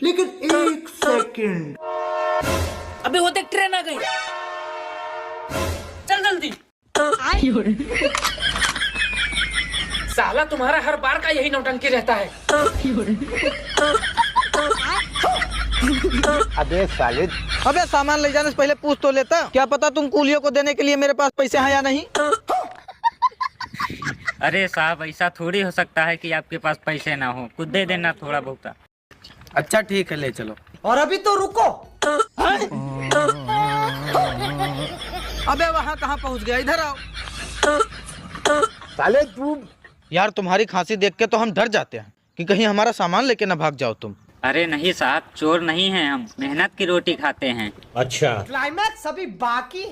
लेकिन 1 सेकंड। अबे वो देख ट्रेन आ गई, चल जल्दी। साला तुम्हारा हर बार का यही नौटंकी रहता है। अबे साले, अबे सामान ले जाने से पहले पूछ तो लेता, क्या पता तुम कूलियों को देने के लिए मेरे पास पैसे हैं या नहीं। अरे साहब, ऐसा थोड़ी हो सकता है कि आपके पास पैसे ना हो, खुद दे देना थोड़ा बहुत। अच्छा ठीक है, ले चलो। और अभी तो रुको। अबे वहाँ कहाँ पहुँच गया, इधर आओ। साले तू यार तुम्हारी खांसी देख के तो हम डर जाते हैं कि कहीं हमारा सामान लेके ना भाग जाओ तुम। अरे नहीं साहब, चोर नहीं हैं हम, मेहनत की रोटी खाते हैं। अच्छा। क्लाइमैक्स अभी बाकी।